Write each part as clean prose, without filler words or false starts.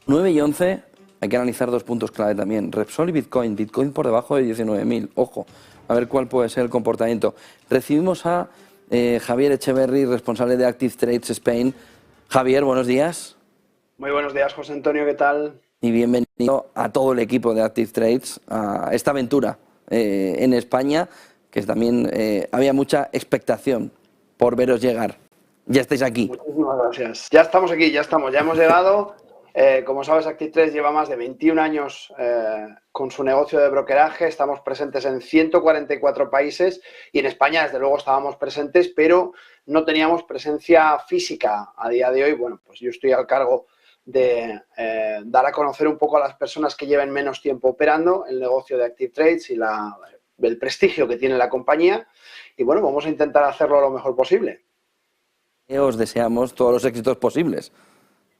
9 y 11, hay que analizar dos puntos clave también. Repsol y Bitcoin. Bitcoin por debajo de 19.000. Ojo, a ver cuál puede ser el comportamiento. Recibimos a Javier Echeverry, responsable de Active Trades Spain. Javier, buenos días. Muy buenos días, José Antonio, ¿qué tal? Y bienvenido a todo el equipo de Active Trades a esta aventura en España, que también había mucha expectación por veros llegar. Ya estáis aquí. Muchísimas gracias. Ya estamos aquí, ya hemos llegado. Como sabes, Active Trades lleva más de 21 años con su negocio de brokeraje. Estamos presentes en 144 países y en España, desde luego, estábamos presentes, pero no teníamos presencia física. A día de hoy, bueno, pues yo estoy al cargo de dar a conocer un poco a las personas que lleven menos tiempo operando el negocio de Active Trades y el prestigio que tiene la compañía. Y bueno, vamos a intentar hacerlo lo mejor posible. Os deseamos todos los éxitos posibles,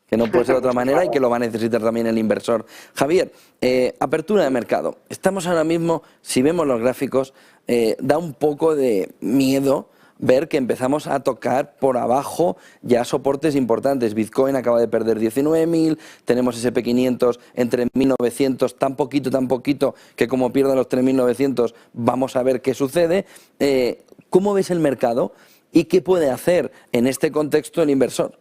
que no puede ser de otra manera y que lo va a necesitar también el inversor. Javier, apertura de mercado. Estamos ahora mismo, si vemos los gráficos, da un poco de miedo ver que empezamos a tocar por abajo ya soportes importantes. Bitcoin acaba de perder 19.000, tenemos SP500 entre 1.900, tan poquito, que como pierdan los 3.900 vamos a ver qué sucede. ¿Cómo ves el mercado y qué puede hacer en este contexto el inversor?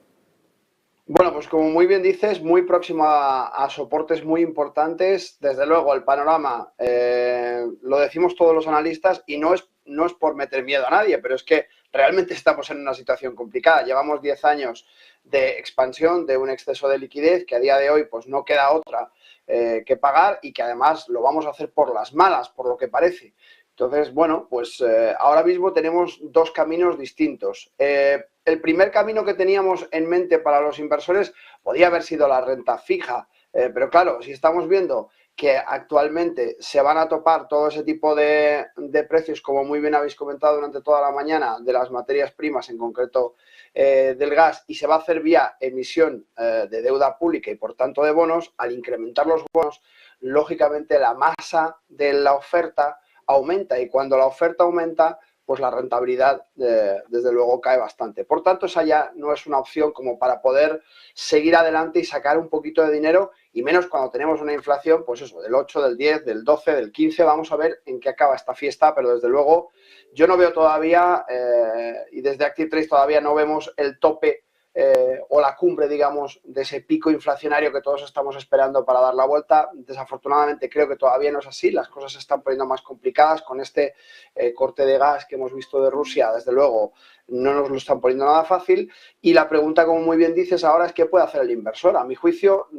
Bueno, pues como muy bien dices, muy próximo a soportes muy importantes. Desde luego, el panorama, lo decimos todos los analistas y no es por meter miedo a nadie, pero es que realmente estamos en una situación complicada. Llevamos 10 años de expansión, de un exceso de liquidez que a día de hoy pues no queda otra que pagar y que además lo vamos a hacer por las malas, por lo que parece. Entonces, bueno, pues ahora mismo tenemos dos caminos distintos. El primer camino que teníamos en mente para los inversores podía haber sido la renta fija, pero claro, si estamos viendo que actualmente se van a topar todo ese tipo de precios, como muy bien habéis comentado durante toda la mañana, de las materias primas, en concreto del gas, y se va a hacer vía emisión de deuda pública y por tanto de bonos, al incrementar los bonos, lógicamente la masa de la oferta aumenta y cuando la oferta aumenta, pues la rentabilidad desde luego cae bastante. Por tanto, esa ya no es una opción como para poder seguir adelante y sacar un poquito de dinero y menos cuando tenemos una inflación, pues eso, del 8, del 10, del 12, del 15, vamos a ver en qué acaba esta fiesta, pero desde luego yo no veo todavía, y desde Active Trades todavía no vemos el tope o la cumbre, digamos, de ese pico inflacionario que todos estamos esperando para dar la vuelta. Desafortunadamente creo que todavía no es así, las cosas se están poniendo más complicadas con este corte de gas que hemos visto de Rusia, desde luego no nos lo están poniendo nada fácil y la pregunta, como muy bien dices ahora, es ¿qué puede hacer el inversor? A mi juicio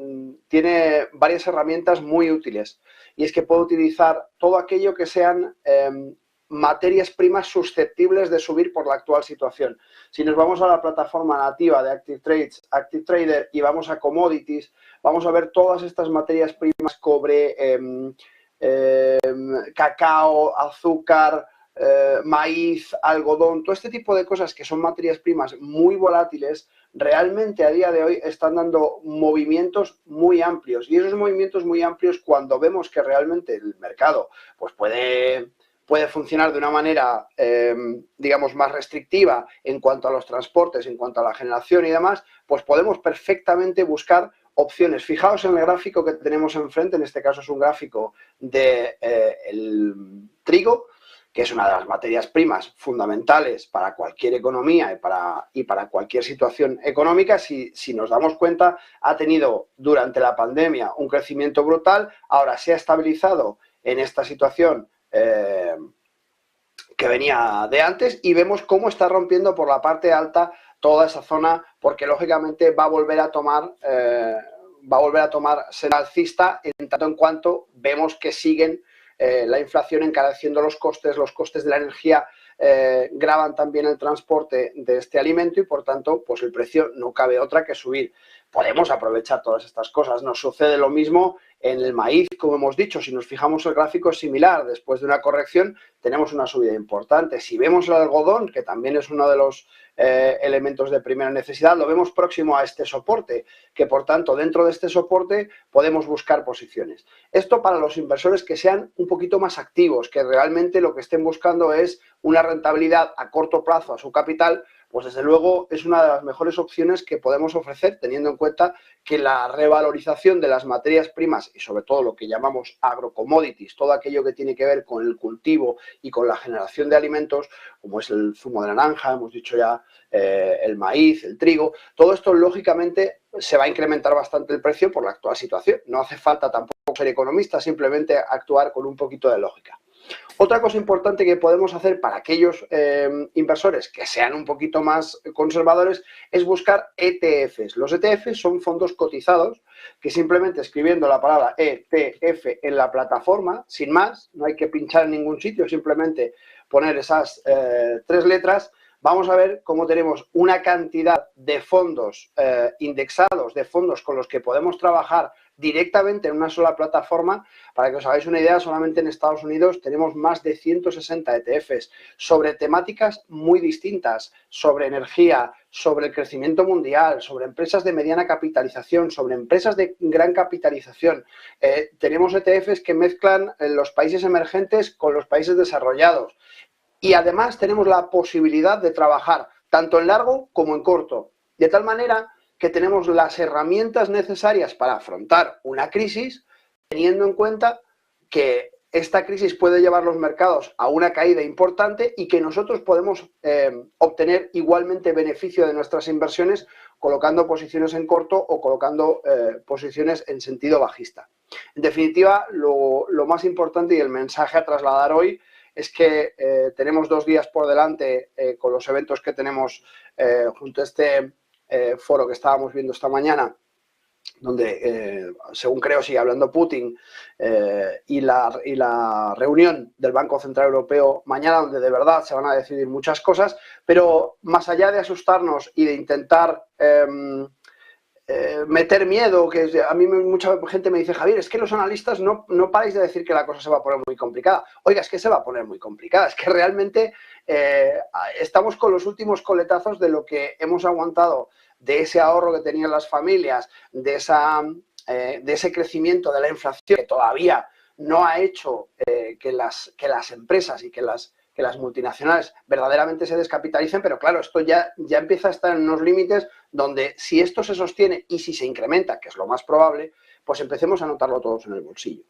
tiene varias herramientas muy útiles y es que puede utilizar todo aquello que sean materias primas susceptibles de subir por la actual situación. Si nos vamos a la plataforma nativa de Active Trades, Active Trader, y vamos a commodities, vamos a ver todas estas materias primas, cobre, cacao, azúcar, maíz, algodón, todo este tipo de cosas que son materias primas muy volátiles, realmente a día de hoy están dando movimientos muy amplios. Y esos movimientos muy amplios, cuando vemos que realmente el mercado pues puede funcionar de una manera, digamos, más restrictiva en cuanto a los transportes, en cuanto a la generación y demás, pues podemos perfectamente buscar opciones. Fijaos en el gráfico que tenemos enfrente, en este caso es un gráfico de el trigo, que es una de las materias primas fundamentales para cualquier economía y para cualquier situación económica. Si nos damos cuenta, ha tenido durante la pandemia un crecimiento brutal, ahora se ha estabilizado en esta situación que venía de antes y vemos cómo está rompiendo por la parte alta toda esa zona porque lógicamente va a volver a tomar ser alcista en tanto en cuanto vemos que siguen la inflación encareciendo los costes de la energía gravan también el transporte de este alimento y por tanto pues el precio no cabe otra que subir. Podemos aprovechar todas estas cosas. Nos sucede lo mismo en el maíz, como hemos dicho. Si nos fijamos, el gráfico es similar. Después de una corrección tenemos una subida importante. Si vemos el algodón, que también es uno de los elementos de primera necesidad, lo vemos próximo a este soporte, que por tanto dentro de este soporte podemos buscar posiciones. Esto para los inversores que sean un poquito más activos, que realmente lo que estén buscando es una rentabilidad a corto plazo a su capital, pues desde luego es una de las mejores opciones que podemos ofrecer, teniendo en cuenta que la revalorización de las materias primas y sobre todo lo que llamamos agrocommodities, todo aquello que tiene que ver con el cultivo y con la generación de alimentos, como es el zumo de naranja, hemos dicho ya, el maíz, el trigo, todo esto lógicamente se va a incrementar bastante el precio por la actual situación. No hace falta tampoco ser economista, simplemente actuar con un poquito de lógica. Otra cosa importante que podemos hacer para aquellos inversores que sean un poquito más conservadores es buscar ETFs. Los ETFs son fondos cotizados que simplemente escribiendo la palabra ETF en la plataforma, sin más, no hay que pinchar en ningún sitio, simplemente poner esas 3 letras, vamos a ver cómo tenemos una cantidad de fondos indexados, de fondos con los que podemos trabajar directamente en una sola plataforma. Para que os hagáis una idea, solamente en Estados Unidos tenemos más de 160 ETFs sobre temáticas muy distintas, sobre energía, sobre el crecimiento mundial, sobre empresas de mediana capitalización, sobre empresas de gran capitalización. Tenemos ETFs que mezclan los países emergentes con los países desarrollados. Y además tenemos la posibilidad de trabajar tanto en largo como en corto, de tal manera que tenemos las herramientas necesarias para afrontar una crisis, teniendo en cuenta que esta crisis puede llevar los mercados a una caída importante y que nosotros podemos obtener igualmente beneficio de nuestras inversiones colocando posiciones en corto o colocando posiciones en sentido bajista. En definitiva, lo más importante y el mensaje a trasladar hoy es que tenemos 2 días por delante con los eventos que tenemos junto a este foro que estábamos viendo esta mañana, donde, según creo, sigue hablando Putin, y la reunión del Banco Central Europeo mañana, donde de verdad se van a decidir muchas cosas, pero más allá de asustarnos y de intentar meter miedo, que a mí mucha gente me dice, Javier, es que los analistas no paráis de decir que la cosa se va a poner muy complicada. Oiga, es que se va a poner muy complicada, es que realmente estamos con los últimos coletazos de lo que hemos aguantado, de ese ahorro que tenían las familias, de ese crecimiento de la inflación que todavía no ha hecho que las empresas y que las multinacionales verdaderamente se descapitalicen, pero claro, esto ya empieza a estar en unos límites donde si esto se sostiene y si se incrementa, que es lo más probable, pues empecemos a notarlo todos en el bolsillo.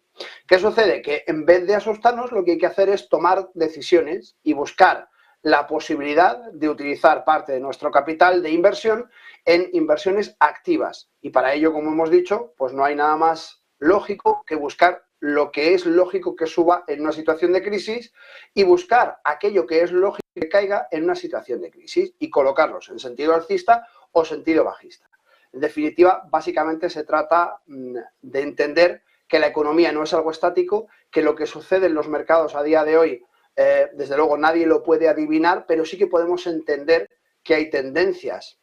¿Qué sucede? Que en vez de asustarnos, lo que hay que hacer es tomar decisiones y buscar la posibilidad de utilizar parte de nuestro capital de inversión en inversiones activas. Y para ello, como hemos dicho, pues no hay nada más lógico que buscar lo que es lógico que suba en una situación de crisis y buscar aquello que es lógico que caiga en una situación de crisis y colocarlos en sentido alcista o sentido bajista. En definitiva, básicamente se trata de entender que la economía no es algo estático, que lo que sucede en los mercados a día de hoy, desde luego nadie lo puede adivinar, pero sí que podemos entender que hay tendencias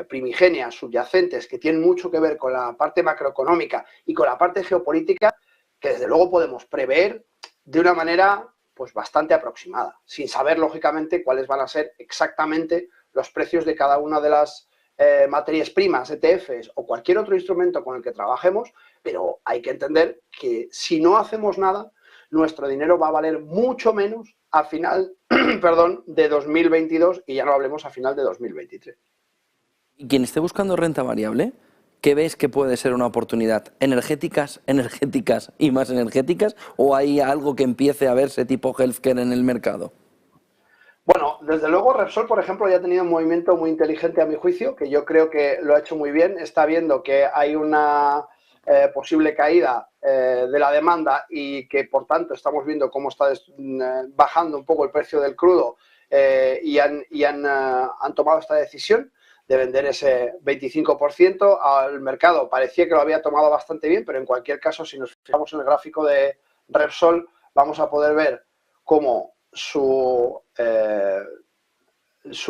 primigenias, subyacentes, que tienen mucho que ver con la parte macroeconómica y con la parte geopolítica, que desde luego podemos prever de una manera pues bastante aproximada, sin saber lógicamente cuáles van a ser exactamente los precios de cada una de las materias primas, ETFs o cualquier otro instrumento con el que trabajemos, pero hay que entender que si no hacemos nada, nuestro dinero va a valer mucho menos a final de 2022 y ya no hablemos a final de 2023. Y quien esté buscando renta variable, ¿qué ves que puede ser una oportunidad? ¿Energéticas y más energéticas? ¿O hay algo que empiece a verse tipo healthcare en el mercado? Bueno, desde luego Repsol, por ejemplo, ya ha tenido un movimiento muy inteligente a mi juicio, que yo creo que lo ha hecho muy bien. Está viendo que hay una posible caída de la demanda y que, por tanto, estamos viendo cómo está bajando un poco el precio del crudo y han tomado esta decisión de vender ese 25% al mercado. Parecía que lo había tomado bastante bien, pero en cualquier caso, si nos fijamos en el gráfico de Repsol, vamos a poder ver cómo su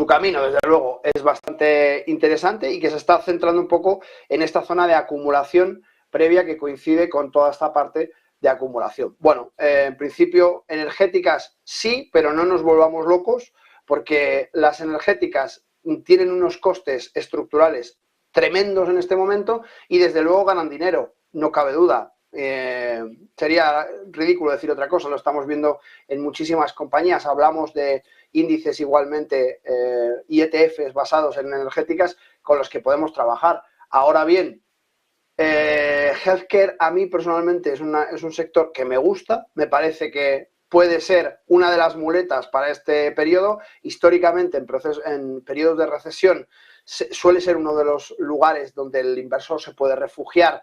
camino, desde luego, es bastante interesante y que se está centrando un poco en esta zona de acumulación previa que coincide con toda esta parte de acumulación. Bueno, en principio, energéticas sí, pero no nos volvamos locos, porque las energéticas tienen unos costes estructurales tremendos en este momento y desde luego ganan dinero, no cabe duda. Sería ridículo decir otra cosa, lo estamos viendo en muchísimas compañías. Hablamos de índices igualmente y ETFs basados en energéticas con los que podemos trabajar. Ahora bien, healthcare a mí personalmente es un sector que me gusta, me parece que puede ser una de las muletas para este periodo. Históricamente, en periodos de recesión, suele ser uno de los lugares donde el inversor se puede refugiar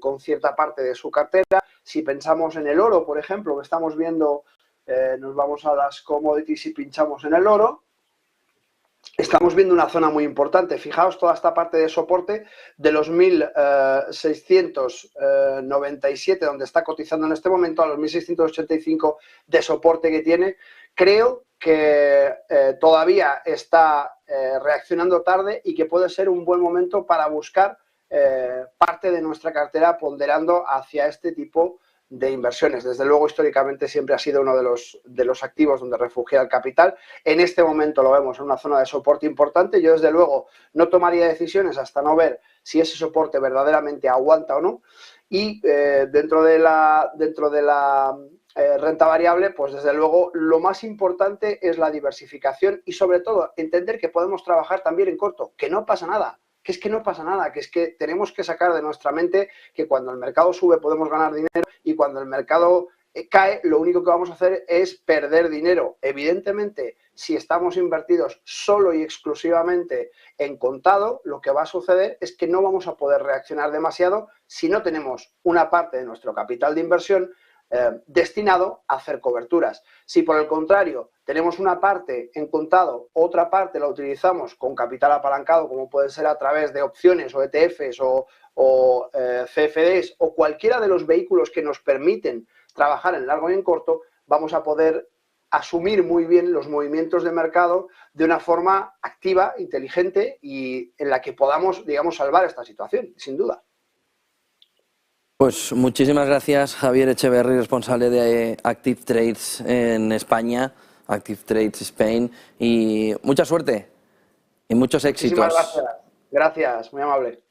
con cierta parte de su cartera. Si pensamos en el oro, por ejemplo, que estamos viendo, nos vamos a las commodities y pinchamos en el oro, estamos viendo una zona muy importante. Fijaos toda esta parte de soporte de los 1.697, donde está cotizando en este momento, a los 1.685 de soporte que tiene. Creo que todavía está reaccionando tarde y que puede ser un buen momento para buscar parte de nuestra cartera ponderando hacia este tipo de inversiones. Desde luego, históricamente siempre ha sido uno de los activos donde refugiar el capital. En este momento lo vemos en una zona de soporte importante. Yo, desde luego, no tomaría decisiones hasta no ver si ese soporte verdaderamente aguanta o no. Y dentro de la renta variable, pues desde luego lo más importante es la diversificación y sobre todo entender que podemos trabajar también en corto, que no pasa nada. Que es que no pasa nada, que es que tenemos que sacar de nuestra mente que cuando el mercado sube podemos ganar dinero y cuando el mercado cae lo único que vamos a hacer es perder dinero. Evidentemente, si estamos invertidos solo y exclusivamente en contado, lo que va a suceder es que no vamos a poder reaccionar demasiado si no tenemos una parte de nuestro capital de inversión destinado a hacer coberturas. Si por el contrario tenemos una parte en contado, otra parte la utilizamos con capital apalancado, como puede ser a través de opciones o ETFs o CFDs o cualquiera de los vehículos que nos permiten trabajar en largo y en corto, vamos a poder asumir muy bien los movimientos de mercado de una forma activa, inteligente y en la que podamos, digamos, salvar esta situación, sin duda. Pues muchísimas gracias, Javier Echeverry, responsable de Active Trades en España, Active Trades Spain, y mucha suerte y muchos éxitos. Muchísimas gracias. Gracias, muy amable.